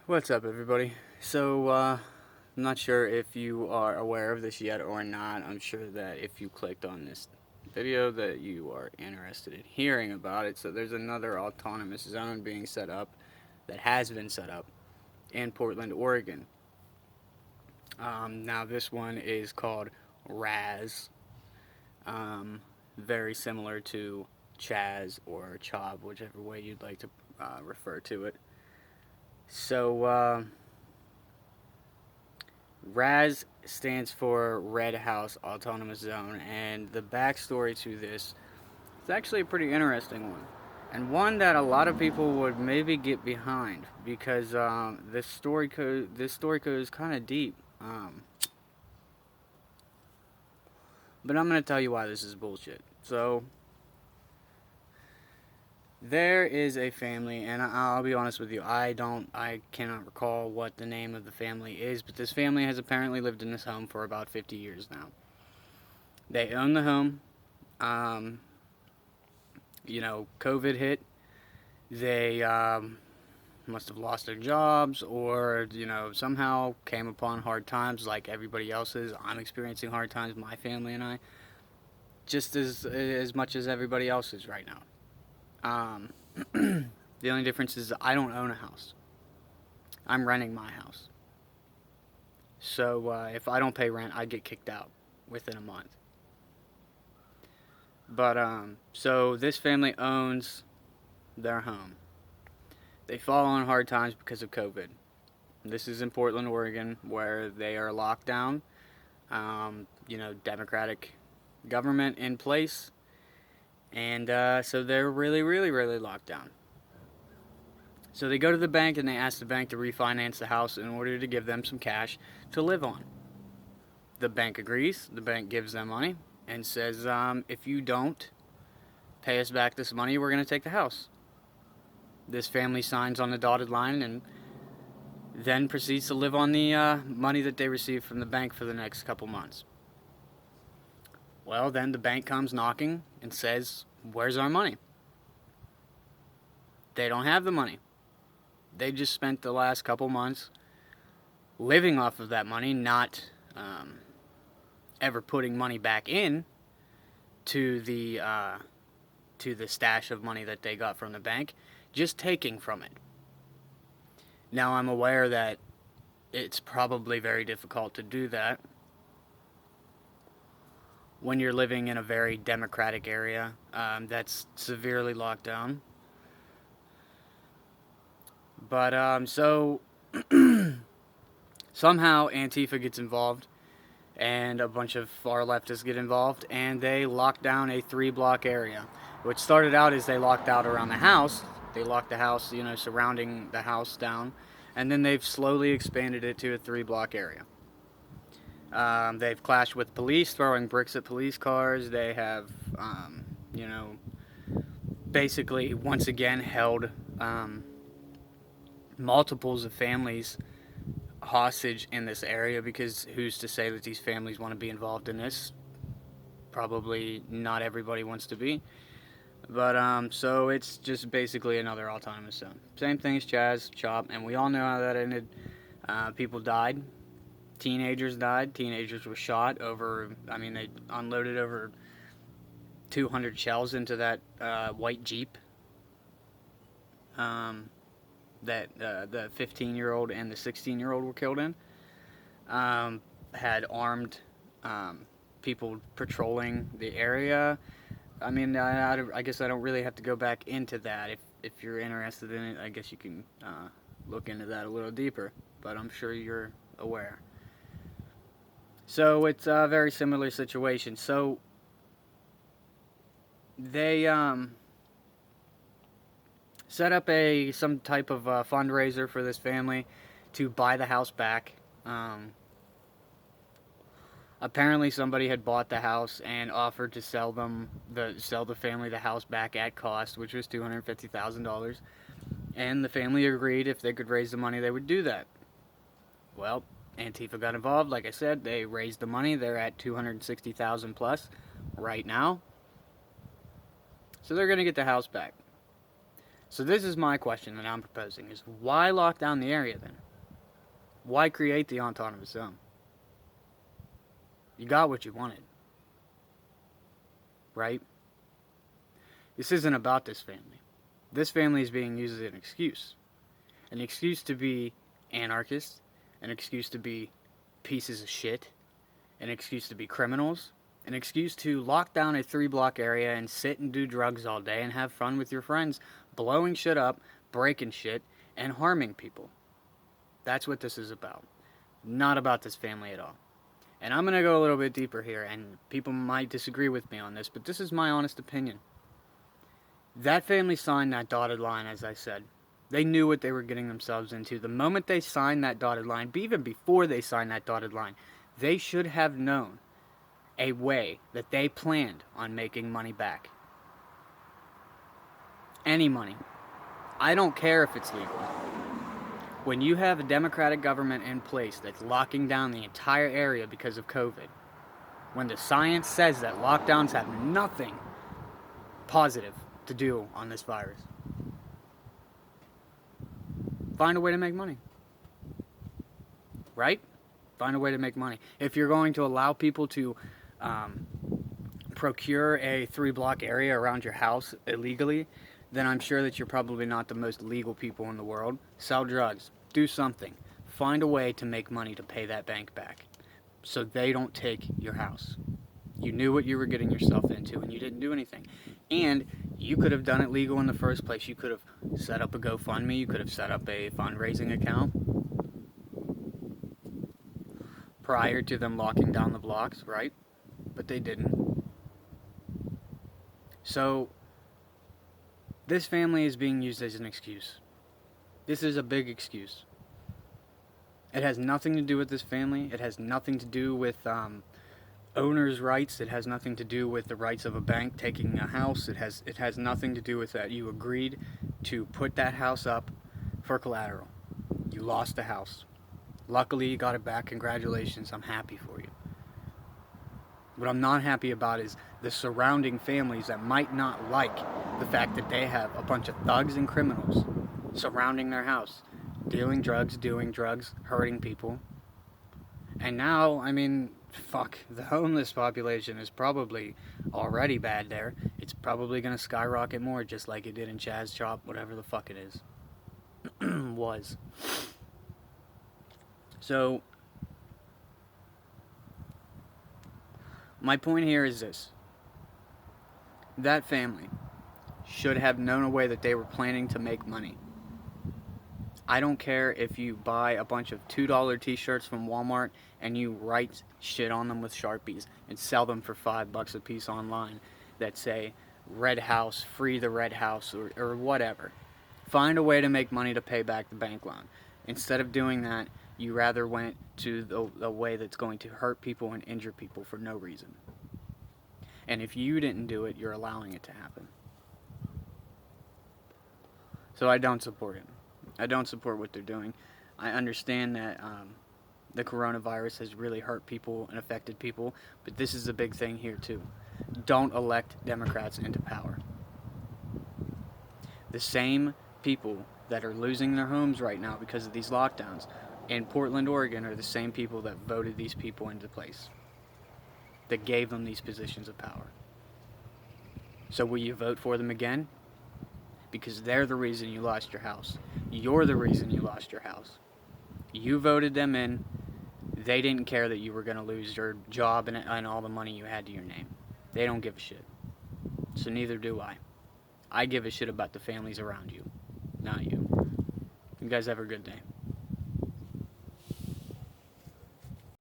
What's up, everybody? I'm not sure if you are aware of this yet or not. I'm sure that if you clicked on this video that you are interested in hearing about it. So there's another autonomous zone being set up that has been set up in Portland, Oregon. Now this one is called RHAZ, um, very similar to Chaz or Chob, whichever way you'd like to refer to it. So, RHAZ stands for Red House Autonomous Zone, and the backstory to this is actually a pretty interesting one, and one that a lot of people would maybe get behind because this story goes kind of deep. But I'm gonna tell you why this is bullshit. So there is a family, and I'll be honest with you, I cannot recall what the name of the family is, but this family has apparently lived in this home for about 50 years now. They own the home. Um, COVID hit. They must have lost their jobs or, somehow came upon hard times like everybody else is. I'm experiencing hard times, my family and I, just as much as everybody else is right now. The only difference is I don't own a house. I'm renting my house. So if I don't pay rent, I get kicked out within a month. But so this family owns their home. They fall on hard times because of COVID. This is in Portland, Oregon, where they are locked down. Democratic government in place, and so they're really, really, really locked down. So they go to the bank and they ask the bank to refinance the house in order to give them some cash to live on. The bank agrees. The bank gives them money and says, if you don't pay us back this money, we're going to take the house. This family signs on the dotted line and then proceeds to live on the money that they receive from the bank for the next couple months. Well, then the bank comes knocking and says, where's our money? They don't have the money. They just spent the last couple months living off of that money, not ever putting money back in to the stash of money that they got from the bank, just taking from it. Now, I'm aware that it's probably very difficult to do that when you're living in a very democratic area that's severely locked down. But so somehow Antifa gets involved and a bunch of far leftists get involved and they lock down a 3-block area. Which started out as they locked out around the house. They locked the house, surrounding the house down. And then they've slowly expanded it to a 3-block area. They've clashed with police, throwing bricks at police cars. They have, basically, once again, held multiples of families hostage in this area because who's to say that these families want to be involved in this? Probably not everybody wants to be. But, so it's just basically another autonomous zone. Same thing as Chaz, Chop, and we all know how that ended. People died. Teenagers died. Teenagers were shot they unloaded over 200 shells into that white Jeep that the 15-year-old and the 16-year-old were killed in. Had armed people patrolling the area. I guess I don't really have to go back into that. If you're interested in it, I guess you can look into that a little deeper. But I'm sure you're aware. So it's a very similar situation. So they set up some type of fundraiser for this family to buy the house back. Apparently somebody had bought the house and offered to sell the family the house back at cost, which was $250,000. And the family agreed if they could raise the money, they would do that. Well, Antifa got involved. Like I said, they raised the money. They're at $260,000 plus right now. So they're going to get the house back. So this is my question that I'm proposing, is why lock down the area then? Why create the autonomous zone? You got what you wanted, right? This isn't about this family. This family is being used as an excuse. An excuse to be anarchists, an excuse to be pieces of shit, an excuse to be criminals, an excuse to lock down a 3-block area and sit and do drugs all day and have fun with your friends, blowing shit up, breaking shit, and harming people. That's what this is about. Not about this family at all. And I'm going to go a little bit deeper here, and people might disagree with me on this, but this is my honest opinion. That family signed that dotted line, as I said. They knew what they were getting themselves into. The moment they signed that dotted line, even before they signed that dotted line, they should have known a way that they planned on making money back. Any money. I don't care if it's legal. When you have a democratic government in place that's locking down the entire area because of COVID, when the science says that lockdowns have nothing positive to do on this virus, find a way to make money. Right? Find a way to make money. If you're going to allow people to procure a 3-block area around your house illegally, then I'm sure that you're probably not the most legal people in the world. Sell drugs. Do something. Find a way to make money to pay that bank back so they don't take your house. You knew what you were getting yourself into and you didn't do anything. And you could have done it legal in the first place. You could have set up a GoFundMe. You could have set up a fundraising account prior to them locking down the blocks, right? But they didn't. So this family is being used as an excuse. This is a big excuse. It has nothing to do with this family. It has nothing to do with owner's rights. It has nothing to do with the rights of a bank taking a house. It has nothing to do with that. You agreed to put that house up for collateral. You lost the house. Luckily, you got it back. Congratulations. I'm happy for you. What I'm not happy about is the surrounding families that might not like the fact that they have a bunch of thugs and criminals surrounding their house, dealing drugs, doing drugs, hurting people. And now, I mean, fuck, the homeless population is probably already bad there. It's probably going to skyrocket more, just like it did in RHAZ Chop, whatever the fuck it is. Was. So, my point here is this. That family should have known a way that they were planning to make money. I don't care if you buy a bunch of $2 t-shirts from Walmart and you write shit on them with Sharpies and sell them for $5 a piece online that say Red House, free the Red House, or whatever. Find a way to make money to pay back the bank loan. Instead of doing that, you rather went to the way that's going to hurt people and injure people for no reason. And if you didn't do it, you're allowing it to happen. So I don't support it. I don't support what they're doing. I understand that the coronavirus has really hurt people and affected people, but this is a big thing here too. Don't elect Democrats into power. The same people that are losing their homes right now because of these lockdowns in Portland, Oregon are the same people that voted these people into place, that gave them these positions of power. So will you vote for them again? Because they're the reason you lost your house. You're the reason you lost your house. You voted them in. They didn't care that you were going to lose your job and all the money you had to your name. They don't give a shit. So neither do I. I give a shit about the families around you, not you. You guys have a good day.